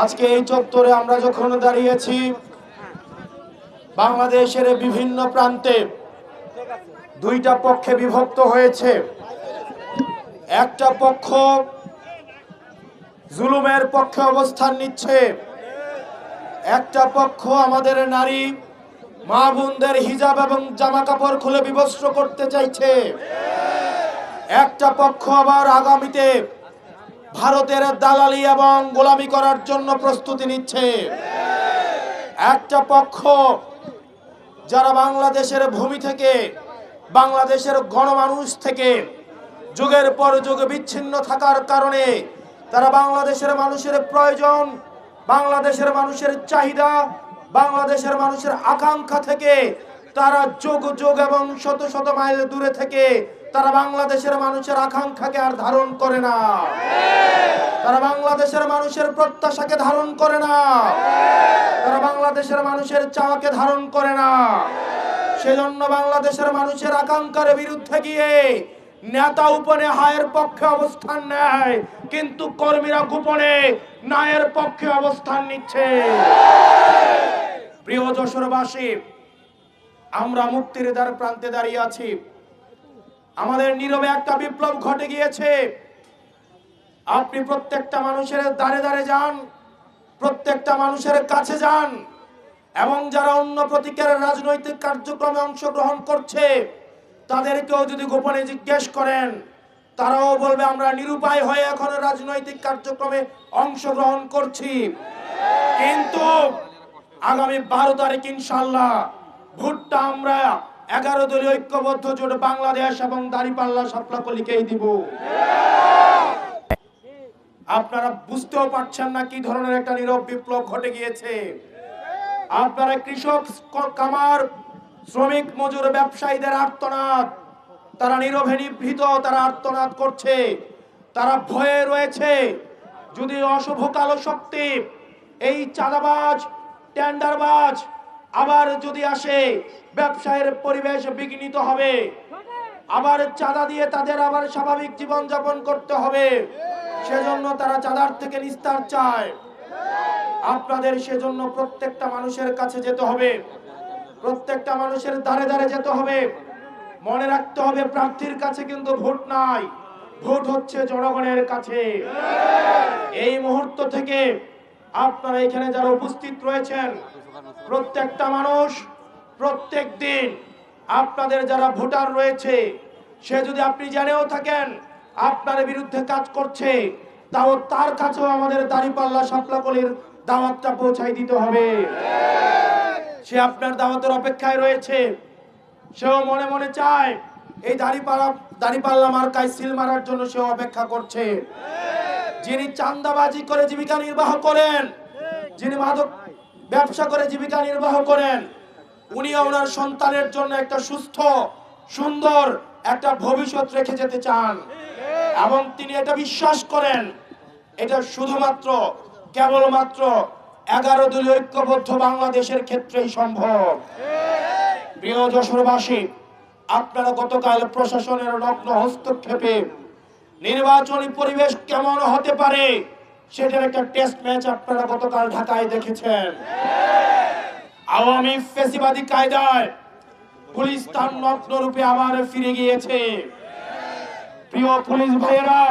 আজকে এই চত্বরে আমরা যখন দাঁড়িয়েছি, বাংলাদেশের বিভিন্ন প্রান্তে দুইটা পক্ষে বিভক্ত হয়েছে। একটা পক্ষ জুলুমের পক্ষে অবস্থান নিচ্ছে, একটা পক্ষ আমাদের নারী মা বোনদের হিজাব এবং জামা কাপড় খুলে বিবস্ত্র করতে চাইছে। একটা পক্ষ আবার আগামীতে ভারতের দালালি এবং গোলামি করার জন্য প্রস্তুতি নিচ্ছে। একটা পক্ষ যারা বাংলাদেশের ভূমি থেকে, বাংলাদেশের গণমানুষ থেকে যুগের পর যুগ বিচ্ছিন্ন থাকার কারণে তারা বাংলাদেশের মানুষের প্রয়োজন, বাংলাদেশের মানুষের চাহিদা, বাংলাদেশের মানুষের আকাঙ্ক্ষা থেকে তারা যুগ যুগ এবং শত শত মাইল দূরে থেকে তারা বাংলাদেশের মানুষের আকাঙ্ক্ষাকে আর ধারণ করে না, তারা বাংলাদেশের মানুষের প্রত্যাশাকে ধারণ করে না, তারা বাংলাদেশের মানুষের চাওয়াকে ধারণ করে না। সেজন্য বাংলাদেশের মানুষের আকাঙ্ক্ষার বিরুদ্ধে গিয়ে নেতা উপনে হায়ের পক্ষে অবস্থান নেয়, কিন্তু কর্মীরা গোপনে ন্যায়ের পক্ষে অবস্থান নিচ্ছে। প্রিয় যশোরবাসী, আমরা মুক্তির দ্বার প্রান্তে দাঁড়িয়ে আছি। আমাদের নীরবে একটা বিপ্লব ঘটে গিয়েছে। আপনি প্রত্যেকটা মানুষের দ্বারে দ্বারে যান, প্রত্যেকটা মানুষের কাছে যান, এবং যারা অন্য প্রতীকের রাজনৈতিক কার্যক্রমে অংশগ্রহণ করছে তাদেরকেও যদি গোপনে জিজ্ঞেস করেন, তারাও বলবে আমরা নিরুপায় হয়ে এখন রাজনৈতিক কার্যক্রমে অংশগ্রহণ করছি। কিন্তু আগামী 12 তারিখ ইনশাআল্লাহ ভোটটা আমরা 11 দলীয় ঐক্যবদ্ধ জোট বাংলাদেশ এবং দাঁড়িপাল্লা শাপলাকলিকেই দিব। আপনারা বুঝতেও পারছেন না কি ধরনের একটা নীরব বিপ্লব ঘটে গিয়েছে। আপনারা কৃষক, কামার, শ্রমিক, মজুর, ব্যবসায়ীদের আর্তনাদ, তারা নীরবে নিভৃত, তারা আর্তনাদ করছে, তারা ভয়ে রয়েছে। যদি অশুভ কালো শক্তি, এই চাঁদাবাজ, টেন্ডারবাজ আবার যদি আসে, ব্যবসায়ের পরিবেশ বিঘ্নিত হবে, আবার চাঁদা দিয়ে তাদের আবার স্বাভাবিক জীবন যাপন করতে হবে। সেজন্য তারা চাঁদার থেকে নিস্তার চায়। আপনাদের সেজন্য প্রত্যেকটা মানুষের কাছে যেতে হবে, প্রত্যেকটা মানুষের দ্বারে দ্বারে যেতে হবে। মনে রাখতে হবে প্রার্থীর কাছে কিন্তু ভোট নাই, ভোট হচ্ছে জনগণের কাছে। এই মুহূর্ত থেকে আপনারা এখানে যারা উপস্থিত রয়েছেন, প্রত্যেকটা মানুষ প্রত্যেক দিন আপনাদের যারা ভোটার রয়েছে, সে যদি আপনি জেনেও থাকেন আপনার বিরুদ্ধে কাজ করছে, তাও তার কাছেও আমাদের দাঁড়িপাল্লা শাপলাকলির দাওয়াতটা পৌঁছাই দিতে হবে। সে আপনার দাওয়াতের অপেক্ষায় রয়েছে। সেও মনে মনে চায় এই দাঁড়িপাল্লা মার্কায় সিল মারার জন্য সেও অপেক্ষা করছে। যিনি চাঁদাবাজি করে জীবিকা নির্বাহ করেন, যিনি মাদক ব্যবসা করে জীবিকা নির্বাহ করেন, উনিও ওনার সন্তানের জন্য একটা সুস্থ সুন্দর একটা ভবিষ্যৎ রেখে যেতে চান, এবং তিনি এটা বিশ্বাস করেন এটা শুধুমাত্র কেবলমাত্র 11 দলীয় ঐক্যবদ্ধ বাংলাদেশের ক্ষেত্রেই সম্ভব। প্রিয় যশোরবাসী, আপনারা গতকাল প্রশাসনের নগ্ন হস্তক্ষেপে নির্বাচনী পরিবেশ কেমন হতে পারে সেটার একটা টেস্ট ম্যাচ আপনারা গতকাল ঢাকায় দেখেছেন। আওয়ামী ফ্যাসিবাদী কায়দায় পুলিশ তার নগ্ন রূপে আবার ফিরে গিয়েছে। প্রিয় পুলিশ ভাইয়েরা,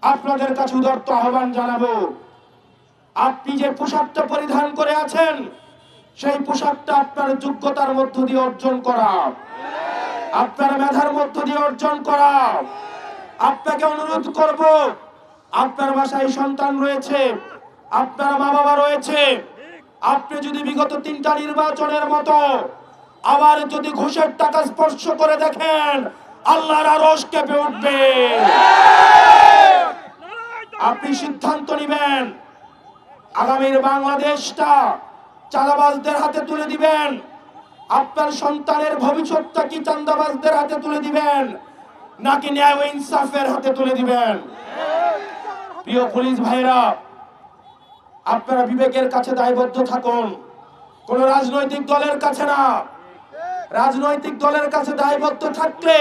আপনাদের কাছে উদারত আহ্বান জানাবো, আপনি যে পোশাকটা পরিধান করে আছেন সেই পোশাকটা আপনার যোগ্যতার মধ্য দিয়ে অর্জন করা, আপনার মেধার মধ্য দিয়ে অর্জন করা। আপনাকে অনুরোধ করব, আপনার বাসায় সন্তান রয়েছে, আপনার মা বাবা রয়েছে, আপনি যদি বিগত 3টা নির্বাচনের মতো আবার যদি ঘুষের টাকা স্পর্শ করে দেখেন, আল্লাহর আরশ কেঁপে উঠবে। আপনি সিদ্ধান্ত নেবেন আগামীর বাংলাদেশটা চাঁদাবাজদের হাতে তুলে দিবেন, আপনার সন্তানের ভবিষ্যৎটা কি চাঁদাবাজদের হাতে তুলে দিবেন নাকি ন্যায় ও ইনসাফের হাতে তুলে দিবেন? প্রিয় পুলিশ ভাইরা, আপনারা বিবেকের কাছে দায়বদ্ধ থাকুন, কোন রাজনৈতিক দলের কাছে না। রাজনৈতিক দলের কাছে দায়বদ্ধ থাকলে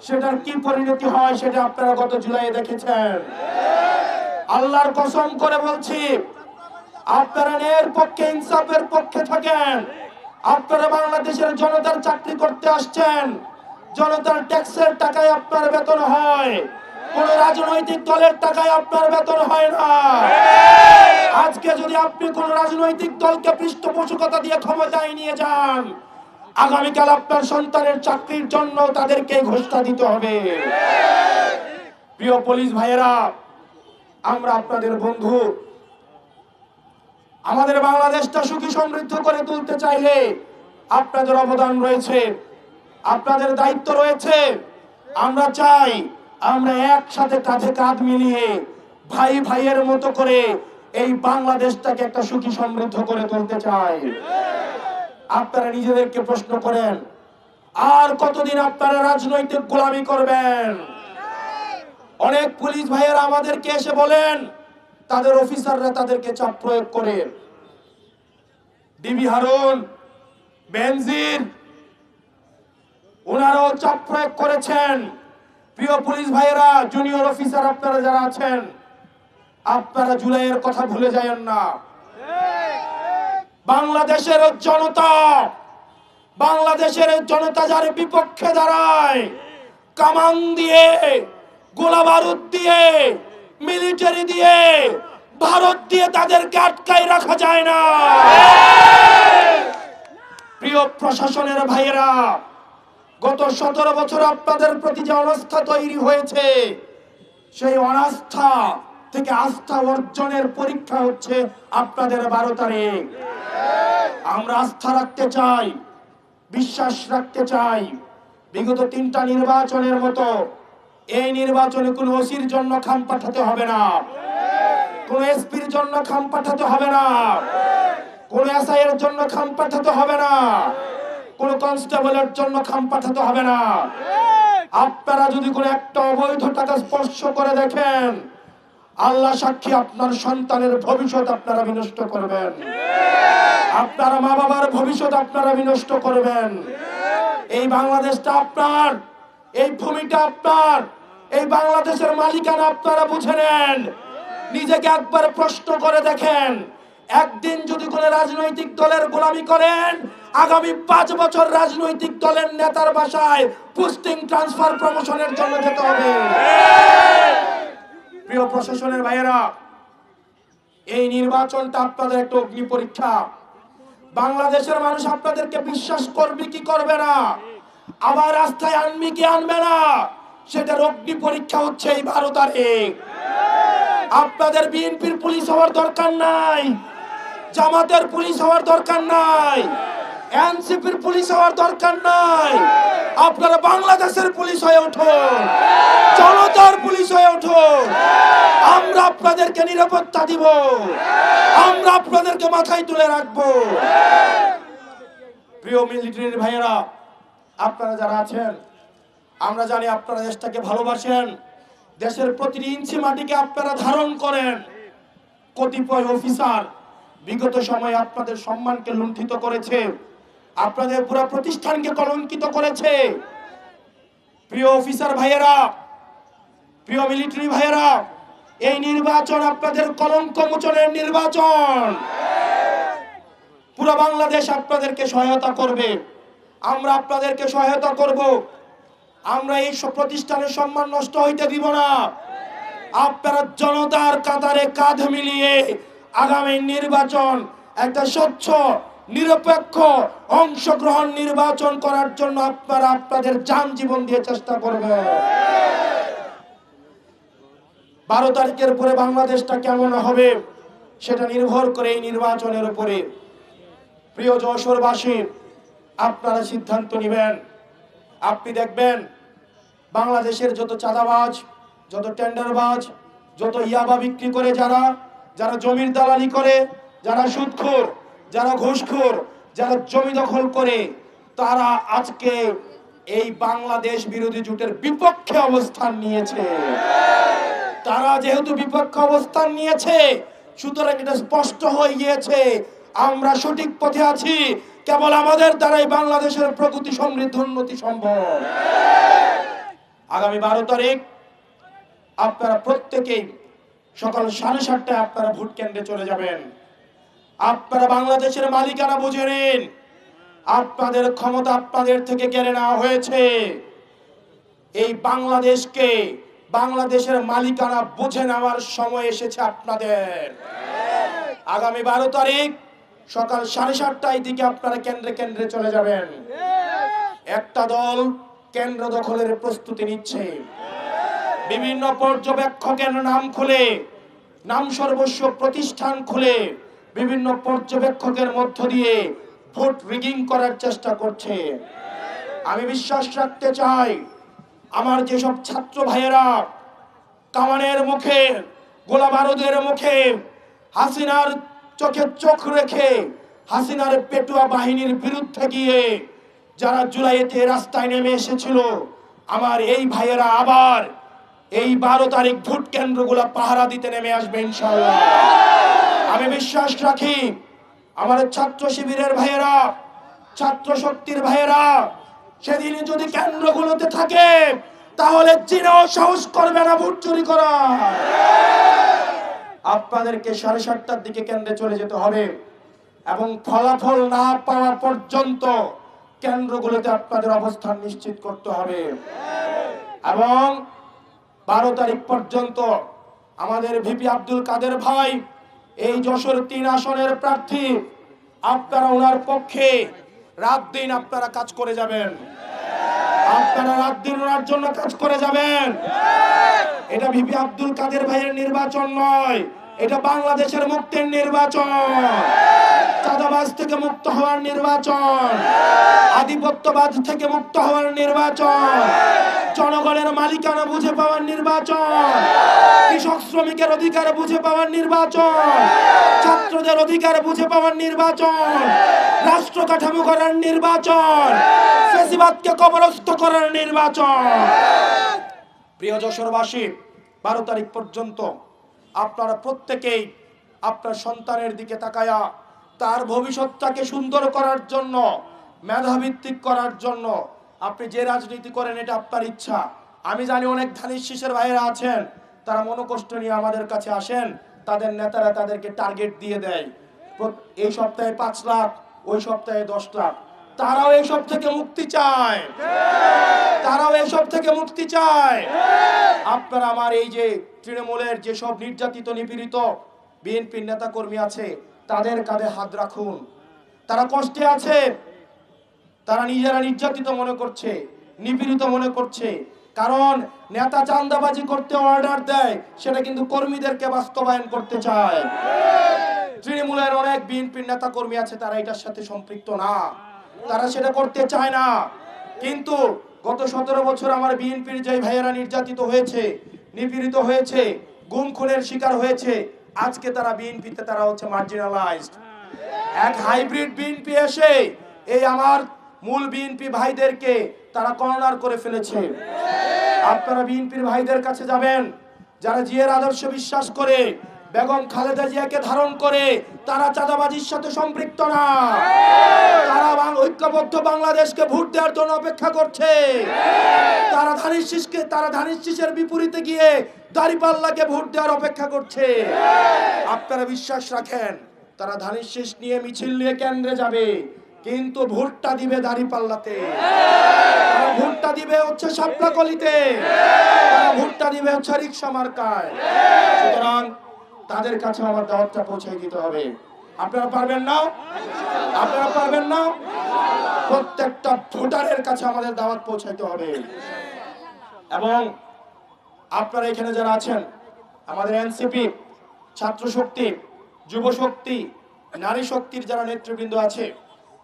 সেটার কি পরিণতি হয় সেটা আপনারা গত জুলাইয়ে দেখেছেন। আল্লাহর কসম করে বলছি, আপনারা ন্যায়ের পক্ষে, ইনসাফের পক্ষে থাকেন। আপনারা বাংলাদেশের জনতার চাকরি করতে আসছেন, জনতার ট্যাক্সের টাকায় আপনার বেতন হয়, কোন রাজনৈতিক দলের টাকায় আপনার বেতন হয় না। আজকে যদি আপনি কোন রাজনৈতিক দলকে পৃষ্ঠপোষকতা দিয়ে ক্ষমতায় নিয়ে যান, আগামীকাল আপনার সন্তানের চাকরির জন্য তাদেরকে ঘোষণা দিতে হবে। প্রিয় পুলিশ ভাইয়েরা, আমরা আপনাদের বন্ধু। আমাদের বাংলাদেশটা সুখী সমৃদ্ধ করে তুলতে চাইলে আপনাদের অবদান রয়েছে, আপনাদের দায়িত্ব রয়েছে। আমরা চাই আমরা একসাথে কাঁধে কাঁধ মিলিয়ে ভাই ভাইয়ের মতো করে এই বাংলাদেশটাকে একটা সুখী সমৃদ্ধ করে তুলতে চাই। আপনারা নিজেদেরকে প্রশ্ন করেন, আর কতদিন আপনারা রাজনৈতিক গোলামি করবেন? অনেক পুলিশ ভাইয়েরা আমাদেরকে এসে বলেন, তাদের অফিসাররা তাদেরকে চাপ প্রয়োগ করে। ডিবি হারুন, বেনজির, ওনারাও চাপ প্রয়োগ করেছেন। প্রিয় পুলিশ ভাইয়েরা, জুনিয়র অফিসার আপনারা যারা আছেন, আপনারা জুলাইয়ের কথা ভুলে যাবেন না। বাংলাদেশের জনতা যার বিপক্ষে দাঁড়ায়, কামান দিয়ে, গোলা বারুদ দিয়ে, মিলিটারি দিয়ে, ভারত দিয়ে তাদেরকে আটকায় রাখা যায় না। প্রিয় প্রশাসনের ভাইয়েরা, গত 17 বছর আপনাদের প্রতি যে অনাস্থা তৈরি হয়েছে, সেই অনাস্থা থেকে আস্থা অর্জনের পরীক্ষা হচ্ছে আপনাদের 12 তারিখ। আমরা আস্থা রাখতে চাই, বিশ্বাস রাখতে চাই। বিগত 3টা নির্বাচনের মতো এই নির্বাচনে কোনো ওসির জন্য খাম পাঠাতে হবে না, কোন এসপির জন্য খাম পাঠাতে হবে না, কোন এসআই এর জন্য খাম পাঠাতে হবে না, কোন কনস্টেবলের জন্য খাম পাঠাতে হবে না। আপনারা যদি কোনো একটা অবৈধ টাকা স্পর্শ করে দেখেন, আল্লাহ সাক্ষী, আপনার সন্তানের ভবিষ্যৎ আপনারা বিনষ্ট করবেন, আপনার মা বাবার ভবিষ্যৎ আপনারা বিনষ্ট করবেন। এই বাংলাদেশটা আপনার, এই ভূমিটা আপনার, এই বাংলাদেশের মালিকানা আপনারা বুঝে নেন। নিজেকে একবার প্রশ্ন করে দেখেন, একদিন যদি কোন রাজনৈতিক দলের গোলামি করেন, আগামী 5 বছর রাজনৈতিক দলের নেতার বাসায় পোস্টিং, ট্রান্সফার, প্রমোশনের জন্য যেতে হবে। প্রিয় প্রশাসনের ভাইয়েরা, এই নির্বাচনটা আপনাদের একটা অগ্নি পরীক্ষা। বাংলাদেশের মানুষ আপনাদেরকে বিশ্বাস করবে কি করবে না, আবার রাস্তায় আনবে কি আনবে না, সেটার অগ্নি পরীক্ষা হচ্ছে এই 12 তারিখ। আপনাদের বিএনপির পুলিশ হওয়ার দরকার নাই, জামাতের পুলিশ হওয়ার দরকার নাই, এনসিপির পুলিশ হওয়ার দরকার নাই। আপনারা বাংলাদেশের পুলিশ হয়ে উঠুন, জনতার পুলিশ হয়ে উঠুন। আমরা আপনাদেরকে নিরাপত্তা দিব, আমরা আপনাদেরকে মাথায় তুলে রাখবো। প্রিয় মিলিটারির ভাইয়েরা, আপনারা যারা আছেন, আমরা জানি আপনারা দেশটাকে ভালোবাসেন, দেশের প্রতিটি ইঞ্চি মাটিকে আপনারা ধারণ করেন। কতিপয় অফিসার বিগত সময়ে আপনাদের সম্মানকে লুণ্ঠিত করেছে, আপনাদের পুরো প্রতিষ্ঠানকে কলঙ্কিত করেছে। প্রিয় অফিসার ভাইয়েরা, প্রিয় মিলিটারি ভাইয়েরা, এই নির্বাচন আপনাদের কলঙ্ক মোচনের নির্বাচন। পুরো বাংলাদেশ আপনাদেরকে সহায়তা করবে, আমরা আপনাদেরকে সহায়তা করব। আমরা এই সব প্রতিষ্ঠানের সম্মান নষ্ট হইতে দিব না। আপনারা জনতার কাতারে কাঁধ মিলিয়ে আগামী নির্বাচন একটা স্বচ্ছ, নিরপেক্ষ, অংশগ্রহণ নির্বাচন করার জন্য আপনারা আপনাদের জান জীবন দিয়ে চেষ্টা করবেন। 12 তারিখের পরে বাংলাদেশটা কেমন হবে সেটা নির্ভর করে এই নির্বাচনের উপরে। প্রিয় যশোরবাসী, আপনারা সিদ্ধান্ত নেবেন। আপনি দেখবেন বাংলাদেশের যত চাঁদাবাজ, যত টেন্ডারবাজ, যত ইয়াবা বিক্রি করে যারা জমির দালালি করে, যারা সুদখোর, যারা ঘুষখোর, যারা জমি দখল করে, তারা আজকে এই বাংলাদেশ বিরোধী জোটের বিপক্ষে অবস্থান নিয়েছে। তারা যেহেতু বিপক্ষে অবস্থান নিয়েছে, সুতরাং এটা স্পষ্ট হয়ে গিয়েছে আমরা সঠিক পথে আছি। কেবল আমাদের দ্বারাই বাংলাদেশের প্রগতি, সমৃদ্ধি, উন্নতি সম্ভব। আগামী 12 তারিখ আপনারা প্রত্যেকেই সকাল 7:30টায় আপনারা ভোট কেন্দ্রে চলে যাবেন। আপনারা বাংলাদেশের মালিকানা বুঝে নিন। আপনাদের ক্ষমতা আপনাদের থেকে কেড়ে নেওয়া হয়েছে। এই বাংলাদেশের মালিকানা বুঝে নেওয়ার সময় এসেছে আপনাদের। আগামী 12 তারিখ সকাল 7:30টায় দিকে আপনারা কেন্দ্রে কেন্দ্রে চলে যাবেন। একটা দল কেন্দ্র দখলের প্রস্তুতি নিচ্ছে। বিভিন্ন পর্যবেক্ষকের নাম সর্বস্ব প্রতিষ্ঠান খুলে বিভিন্ন পর্যবেক্ষকের মধ্য দিয়ে ভোট রিগিং করার চেষ্টা করছে। আমি বিশ্বাস রাখতে চাই, আমার যেসব ছাত্র ভাইয়েরা কামানের মুখে, গোলা বারুদের মুখে, হাসিনার চোখে চোখ রেখে হাসিনার পেটুয়া বাহিনীর বিরুদ্ধে গিয়ে যারা জুলাইতে রাস্তায় নেমে এসেছিল, আমার এই ভাইয়েরা আবার এই 12 তারিখ ভোট কেন্দ্রগুলো পাহারা দিতে নেমে আসবে ইনশাআল্লাহ। আমি বিশ্বাস রাখি আমার ছাত্র শিবিরের ভাইয়েরা, ছাত্র শক্তির ভাইয়েরা সেদিন যদি কেন্দ্রগুলোতে থাকে তাহলে জিনেও সাহস করবে না ভোট চুরি করা। আপনাদেরকে 7:30টার দিকে কেন্দ্রে চলে যেতে হবে এবং ফলাফল না পাওয়া পর্যন্ত কেন্দ্রগুলোতে আপনাদের অবস্থান নিশ্চিত করতে হবে। এবং 12 তারিখ পর্যন্ত আমাদের ভিপি আব্দুল কাদের ভাই এই যশোর 3 আসনের প্রার্থী, আপনারা ওনার পক্ষে রাত দিন আপনারা কাজ করে যাবেন। আপনারা রাত দিন ওনার জন্য কাজ করে যাবেন। এটা ভিপি আব্দুল কাদের ভাইয়ের নির্বাচন নয়, এটা বাংলাদেশের মুক্তির নির্বাচন, চাঁদাবাজ থেকে মুক্ত হওয়ার নির্বাচন, আধিপত্যবাদ থেকে মুক্ত হওয়ার নির্বাচন, জনগণের মালিকানা বুঝে পাওয়ার নির্বাচন, কৃষক শ্রমিকের অধিকার বুঝে পাওয়ার নির্বাচন, ছাত্রদের অধিকার বুঝে পাওয়ার নির্বাচন, রাষ্ট্র কাঠামো করার নির্বাচন, ফ্যাসিবাদকে কবরস্থ করার নির্বাচন। প্রিয় যশোরবাসী, 12 তারিখ পর্যন্ত আপনারা প্রত্যেকেই আপনার সন্তানের দিকে তাকায়া তার ভবিষ্যৎটাকে সুন্দর করার জন্য, মেধাভিত্তিক করার জন্য আপনি যে রাজনীতি করেন এটা আপনার ইচ্ছা। আমি জানি অনেক ধানের শীষের ভাইয়েরা আছেন, তারা মনোকষ্ট নিয়ে আমাদের কাছে আসেন, তাদের নেতারা তাদেরকে টার্গেট দিয়ে দেয়, এই সপ্তাহে 5 লাখ, ওই সপ্তাহে 10 লাখ। তারাও এসব থেকে মুক্তি চায়, তারাও এসব থেকে মুক্তি চায়। আপনারা আমার এই যে তৃণমূলের যেসব নির্যাতিত নিপীড়িত বিএনপির নেতা কর্মী আছে তাদের কাঁধে হাত রাখুন। তারা কষ্টে আছে, তারা নিজেরা নির্যাতিত মনে করছে, নিপীড়িত মনে করছে, কারণ নেতা চাঁদাবাজি করতে অর্ডার দেয়, সেটা কিন্তু কর্মীদেরকে বাস্তবায়ন করতে চায়। তৃণমূলের অনেক বিএনপির নেতা কর্মী আছে, তারা এটার সাথে সম্পৃক্ত না, তারা সেটা করতে চায় না। কিন্তু গত 17 বছর আমার বিএনপির যে ভাইয়েরা নির্যাতিত হয়েছে, নিপীড়িত হয়েছে, গুম খুনের শিকার হয়েছে, আজকে তারা বিএনপিতে তারা হচ্ছে মার্জিনালাইজড। এক হাইব্রিড বিএনপি এসে এই আমার মূল বিএনপি ভাইদেরকে তারা কর্নার করে ফেলেছে। আপনারা বিএনপির ভাইদের কাছে যাবেন যারা জিয়ার আদর্শ বিশ্বাস করে, বেগম খালেদা জিয়াকে ধারণ করে, তারা চাঁদাবাজির সাথে সম্পৃক্ত না, তারা ঐক্যবদ্ধ বাংলাদেশকে ভোট দেওয়ার জন্য অপেক্ষা করছে। তারা ধানের শীষের বিপরীতে গিয়ে দাঁড়িপাল্লাকে ভোট দেওয়ার অপেক্ষা করছে। আপনারা বিশ্বাস রাখেন তারা ধানের শীষ নিয়ে মিছিল নিয়ে কেন্দ্রে যাবে, কিন্তু ভোটটা দিবে দাঁড়িপাল্লাতে, ভোটটা দিবে হচ্ছে শাপলাকলিতে, ভোটটা দিবে হচ্ছে রিকশা মার্কায়। সুতরাং তাদের কাছে আমার দাওয়াতটা পৌঁছে দিতে হবে। আপনারা পারবেন না? আপনারা পারবেন না? প্রত্যেকটা ভোটারের কাছে আমাদের দাওয়াত পৌঁছাইতে হবে। এবং আপনারা এখানে যারা আছেন, আমাদের এনসিপি, ছাত্র শক্তি, যুব শক্তি, নারী শক্তির যারা নেতৃবৃন্দ আছে,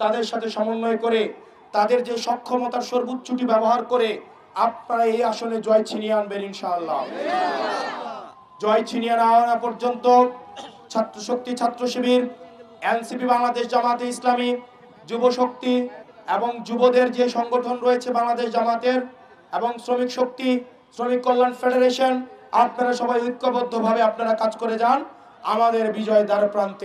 তাদের সাথে সমন্বয় করে তাদের যে সক্ষমতার সর্বোচ্চটি ব্যবহার করে আপনারা এই আসনে জয় ছিনিয়ে আনবেন ইনশাআল্লাহ। জয় ছিনিয়ে না আনা পর্যন্ত ছাত্র শক্তি, ছাত্র শিবির, এনসিপি, বাংলাদেশ জামাতে ইসলামী, যুব শক্তি এবং যুবদের যে সংগঠন রয়েছে বাংলাদেশ জামাতের এবং শ্রমিক শক্তি, শ্রমিক কল্যাণ ফেডারেশন, আপনারা সবাই ঐক্যবদ্ধভাবে আপনারা কাজ করে যান আমাদের বিজয় দ্বার প্রান্তে।